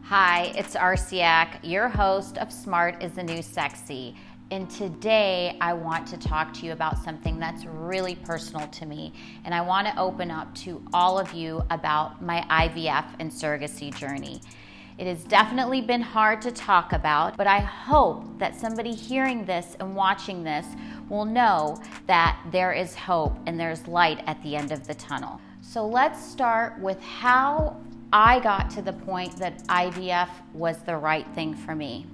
Hi, it's Arciac, your host of Smart is the New Sexy. And today I want to talk to you about something that's really personal to me. And I want to open up to all of you about my IVF and surrogacy journey. It has definitely been hard to talk about, but I hope that somebody hearing this and watching this will know that there is hope and there's light at the end of the tunnel. So let's start with how I got to the point that IVF was the right thing for me.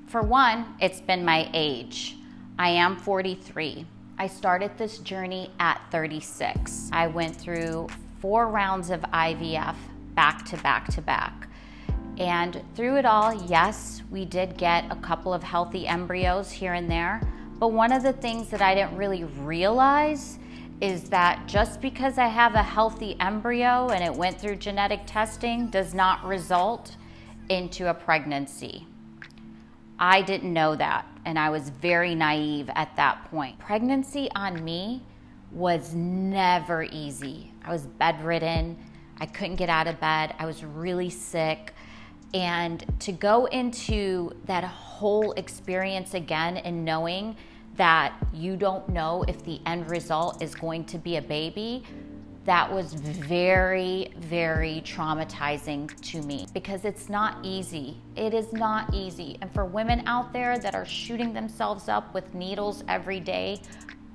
For one, it's been my age. I am 43. I started this journey at 36. I went through 4 rounds of IVF back to back to back. And through it all, yes, we did get a couple of healthy embryos here and there. But one of the things that I didn't really realize is that just because I have a healthy embryo and it went through genetic testing does not result into a pregnancy. I didn't know that, and I was very naive at that point. Pregnancy on me was never easy. I was bedridden. I couldn't get out of bed. I was really sick. And to go into that whole experience again and knowing that you don't know if the end result is going to be a baby, that was very, very traumatizing to me because it's not easy. It is not easy. And for women out there that are shooting themselves up with needles every day,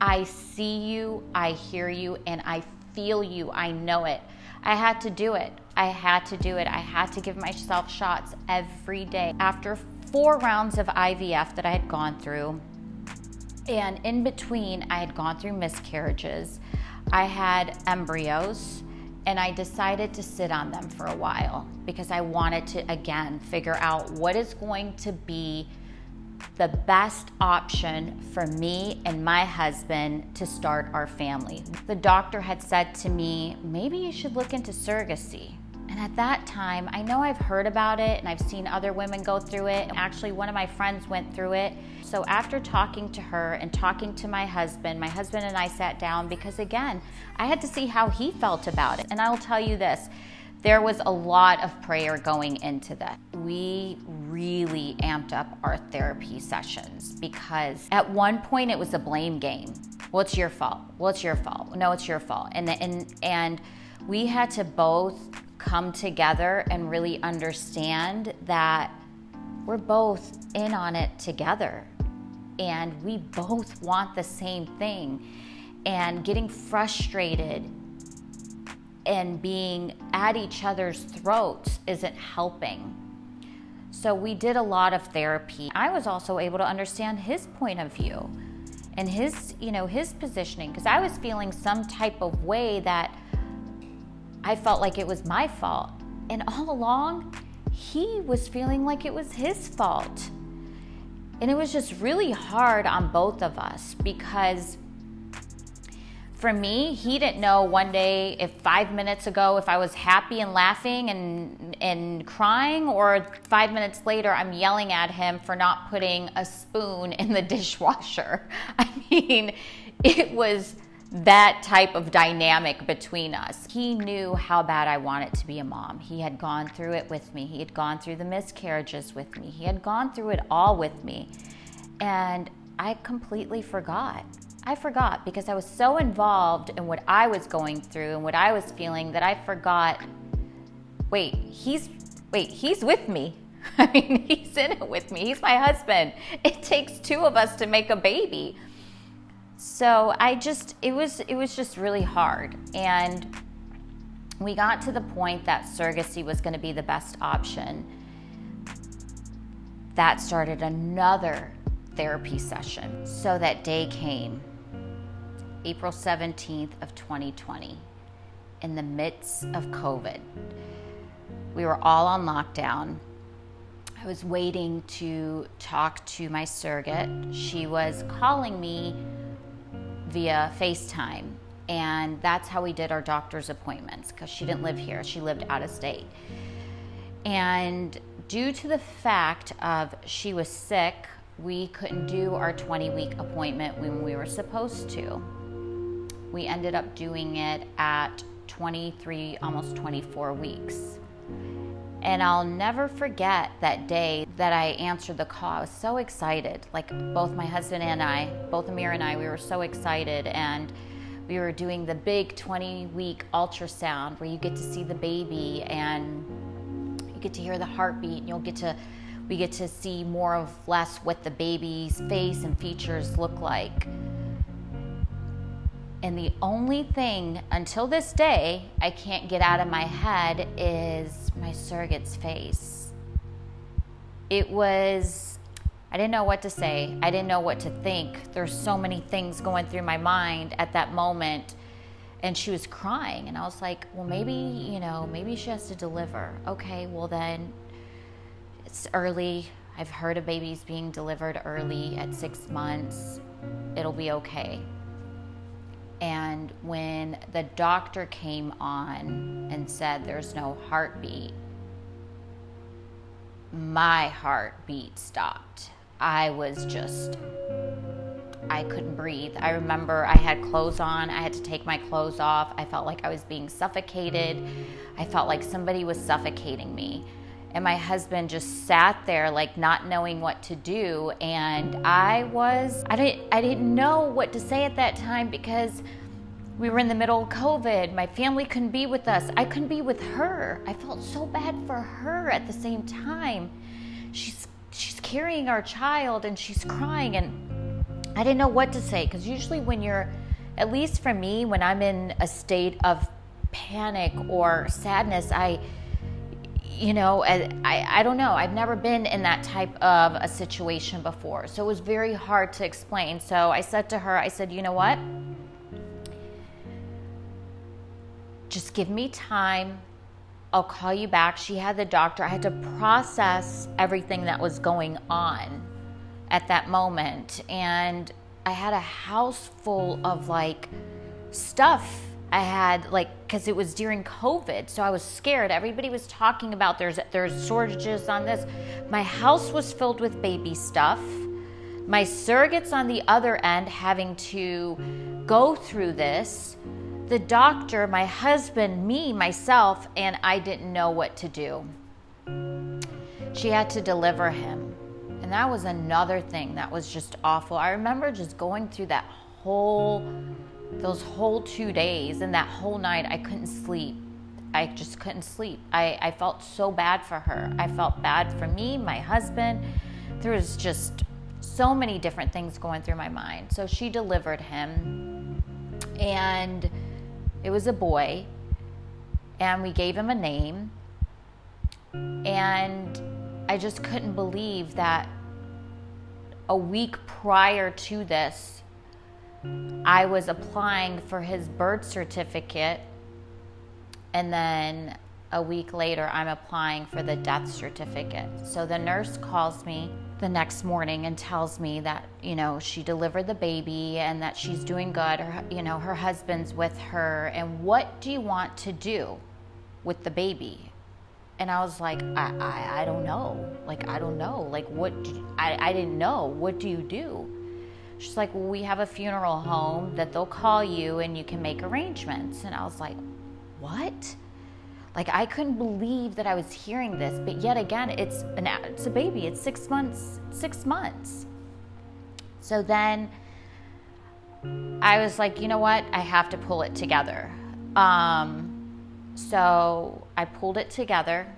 I see you, I hear you, and I feel you. I know it. I had to do it. I had to do it. I had to give myself shots every day. After 4 rounds of IVF that I had gone through, and in between, I had gone through miscarriages. I had embryos, and I decided to sit on them for a while because I wanted to, again, figure out what is going to be the best option for me and my husband to start our family. The doctor had said to me, maybe you should look into surrogacy. And at that time, I know I've heard about it and I've seen other women go through it. Actually, one of my friends went through it. So after talking to her and talking to my husband and I sat down because, again, I had to see how he felt about it. And I will tell you this, there was a lot of prayer going into that. We really amped up our therapy sessions because at one point it was a blame game. Well, it's your fault. Well, it's your fault. No, it's your fault. And we had to both come together and really understand that we're both in on it together and we both want the same thing. And getting frustrated and being at each other's throats isn't helping. So we did a lot of therapy. I was also able to understand his point of view and his positioning, because I was feeling some type of way that I felt like it was my fault. And all along, he was feeling like it was his fault. And it was just really hard on both of us because for me, he didn't know one day if 5 minutes ago, if I was happy and laughing and crying, or 5 minutes later, I'm yelling at him for not putting a spoon in the dishwasher. I mean, it was that type of dynamic between us. He knew how bad I wanted to be a mom. He had gone through it with me. He had gone through the miscarriages with me. He had gone through it all with me. And I completely forgot. I forgot because I was so involved in what I was going through and what I was feeling that I forgot, wait, he's with me. I mean, he's in it with me. He's my husband. It takes 2 of us to make a baby. So it was just really hard. And we got to the point that surrogacy was going to be the best option. That started another therapy session. So that day came, April 17th of 2020, in the midst of COVID. We were all on lockdown. I was waiting to talk to my surrogate. She was calling me via FaceTime, and that's how we did our doctor's appointments because she didn't live here. She lived out of state. And due to the fact of she was sick, we couldn't do our 20-week appointment when we were supposed to. We ended up doing it at 23, almost 24 weeks. And I'll never forget that day that I answered the call. I was so excited. Like both my husband and I, both Amir and I, we were so excited. And we were doing the big 20-week ultrasound where you get to see the baby and you get to hear the heartbeat, and we get to see more or less what the baby's face and features look like. And the only thing until this day I can't get out of my head is my surrogate's face. I didn't know what to say. I didn't know what to think. There's so many things going through my mind at that moment. And she was crying. And I was like, well, maybe she has to deliver. Okay, well then it's early. I've heard of babies being delivered early at 6 months. It'll be okay. And when the doctor came on and said there's no heartbeat, my heartbeat stopped. I couldn't breathe. I remember I had clothes on. I had to take my clothes off. I felt like I was being suffocated. I felt like somebody was suffocating me. And my husband just sat there like not knowing what to do. And I didn't know what to say at that time because we were in the middle of COVID. My family couldn't be with us. I couldn't be with her. I felt so bad for her at the same time. She's carrying our child and she's crying, and I didn't know what to say, because usually when you're, at least for me, when I'm in a state of panic or sadness, I don't know. I've never been in that type of a situation before. So it was very hard to explain. So I said to her, you know what? Just give me time. I'll call you back. She had the doctor. I had to process everything that was going on at that moment. And I had a house full of stuff. I had because it was during COVID, so I was scared. Everybody was talking about there's shortages on this. My house was filled with baby stuff. My surrogates on the other end having to go through this. The doctor, my husband, me, myself, and I didn't know what to do. She had to deliver him. And that was another thing that was just awful. I remember just going through those whole 2 days, and that whole night I couldn't sleep. I just couldn't sleep. I felt so bad for her. I felt bad for me, my husband. There was just so many different things going through my mind. So she delivered him, and it was a boy, and we gave him a name. And I just couldn't believe that a week prior to this, I was applying for his birth certificate, and then a week later, I'm applying for the death certificate. So the nurse calls me the next morning and tells me that, she delivered the baby and that she's doing good. Her husband's with her. And what do you want to do with the baby? And I was like, I don't know. I don't know. I didn't know. What do you do? She's like, well, we have a funeral home that they'll call you and you can make arrangements. And I was like, what? I couldn't believe that I was hearing this, but yet again, it's a baby. It's 6 months. 6 months. So then I was like, you know what? I have to pull it together. So I pulled it together,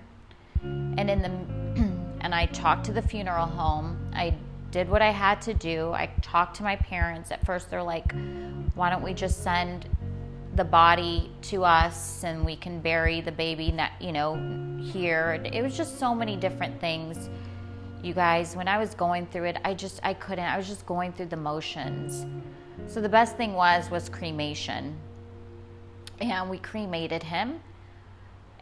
and I talked to the funeral home. I did what I had to do. I talked to my parents. At first, they're like, why don't we just send the body to us and we can bury the baby, here. It was just so many different things. You guys, when I was going through it, I couldn't. I was just going through the motions. So the best thing was cremation. And we cremated him.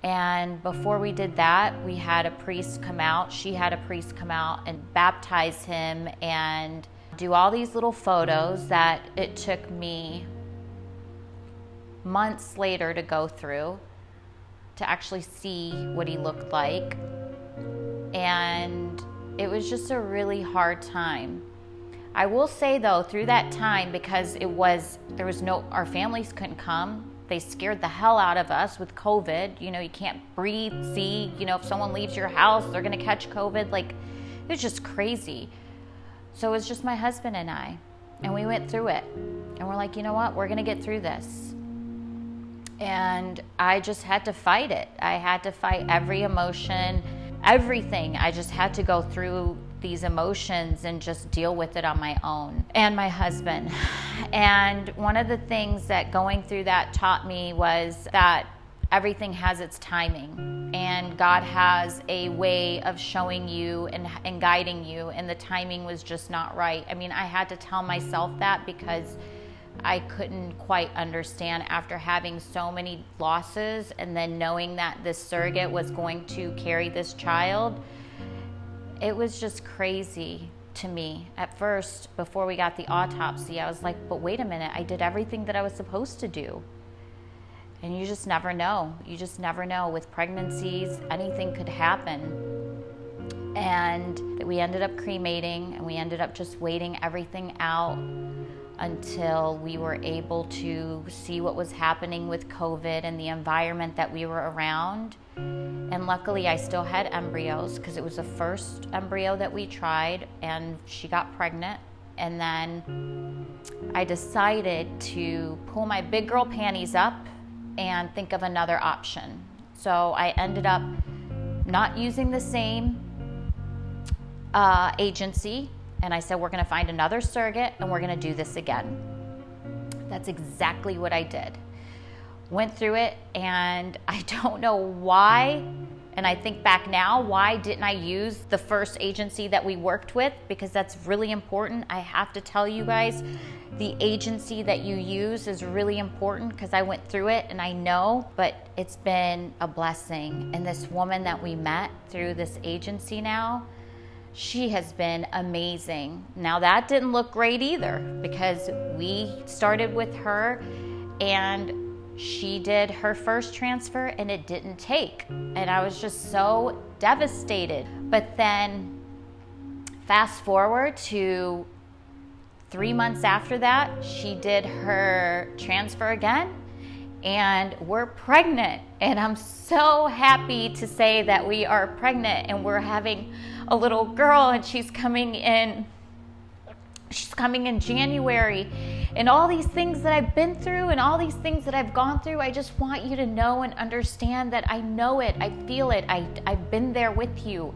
And before we did that, we had a priest come out. She had a priest come out and baptize him and do all these little photos that it took me months later to go through to actually see what he looked like. And it was just a really hard time. I will say though, through that time, because our families couldn't come, They scared the hell out of us with COVID. You know, you can't breathe, see, you know, if someone leaves your house, they're going to catch COVID. Like, it was just crazy. So it was just my husband and I, and we went through it. And we're like, you know what? We're going to get through this. And I just had to fight it. I had to fight every emotion, everything. I just had to go through these emotions and just deal with it on my own, and my husband. And one of the things that going through that taught me was that everything has its timing, and God has a way of showing you and guiding you, and the timing was just not right. I mean, I had to tell myself that because I couldn't quite understand after having so many losses, and then knowing that this surrogate was going to carry this child. It was just crazy to me. At first, before we got the autopsy, I was like, but wait a minute, I did everything that I was supposed to do. And you just never know. You just never know. With pregnancies, anything could happen. And we ended up cremating, and we ended up just waiting everything out until we were able to see what was happening with COVID and the environment that we were around. And luckily I still had embryos, because it was the first embryo that we tried, and she got pregnant. And then I decided to pull my big girl panties up and think of another option. So I ended up not using the same agency, and I said, we're going to find another surrogate and we're going to do this again. That's exactly what I did. Went through it, and I don't know why, and I think back now, why didn't I use the first agency that we worked with? Because that's really important. I have to tell you guys, the agency that you use is really important, because I went through it and I know, but it's been a blessing. And this woman that we met through this agency now, she has been amazing. Now that didn't look great either, because we started with her and she did her first transfer and it didn't take. And I was just so devastated. But then fast forward to 3 months after that, she did her transfer again, and we're pregnant. And I'm so happy to say that we are pregnant, and we're having a little girl, and she's coming in January. And all these things that I've been through and all these things that I've gone through, I just want you to know and understand that I know it, I feel it, I've been there with you.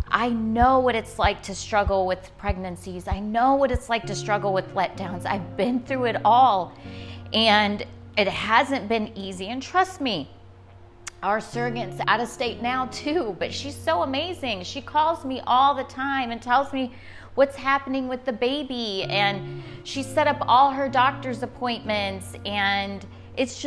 I know what it's like to struggle with pregnancies. I know what it's like to struggle with letdowns. I've been through it all, and it hasn't been easy. And trust me, our surrogate's out of state now too, but she's so amazing. She calls me all the time and tells me what's happening with the baby, and she set up all her doctor's appointments, and it's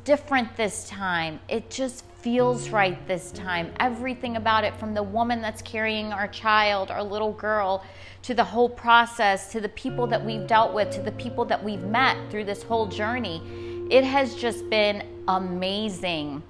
different this time. It just feels right this time. Everything about it, from the woman that's carrying our child, our little girl, to the whole process, to the people that we've dealt with, to the people that we've met through this whole journey. It has just been amazing.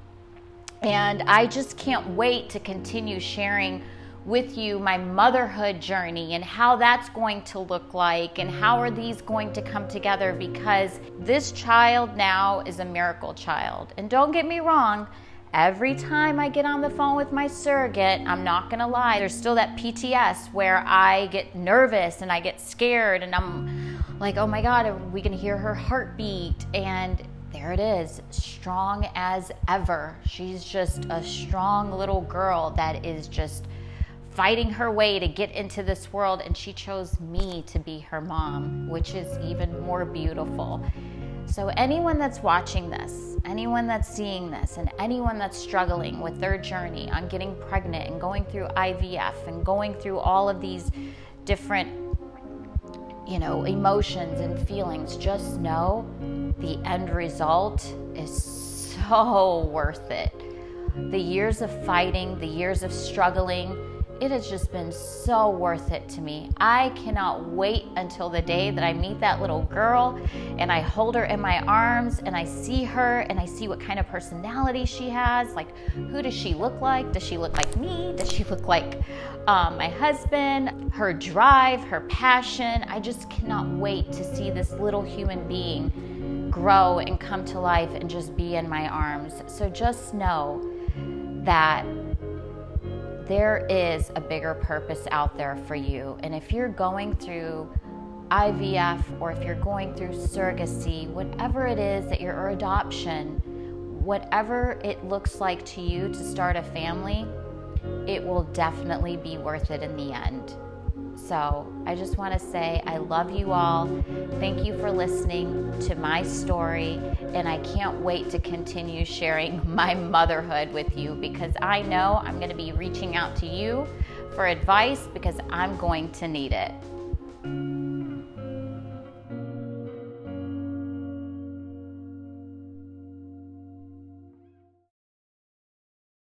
And I just can't wait to continue sharing with you my motherhood journey and how that's going to look like, and how are these going to come together, because this child now is a miracle child. And don't get me wrong, every time I get on the phone with my surrogate, I'm not gonna lie, there's still that PTS where I get nervous and I get scared, and I'm like, oh my God, are we gonna hear her heartbeat? And there it is, strong as ever. She's just a strong little girl that is just fighting her way to get into this world, and she chose me to be her mom, which is even more beautiful. So anyone that's watching this, anyone that's seeing this, and anyone that's struggling with their journey on getting pregnant and going through IVF and going through all of these different, emotions and feelings, just know the end result is so worth it. The years of fighting, the years of struggling, it has just been so worth it to me. I cannot wait until the day that I meet that little girl and I hold her in my arms and I see her and I see what kind of personality she has. Like, who does she look like? Does she look like me? Does she look like my husband? Her drive, her passion. I just cannot wait to see this little human being grow and come to life and just be in my arms. So just know that there is a bigger purpose out there for you. And if you're going through IVF, or if you're going through surrogacy, whatever it is that or adoption, whatever it looks like to you to start a family, it will definitely be worth it in the end. So I just want to say I love you all. Thank you for listening to my story, and I can't wait to continue sharing my motherhood with you, because I know I'm going to be reaching out to you for advice, because I'm going to need it.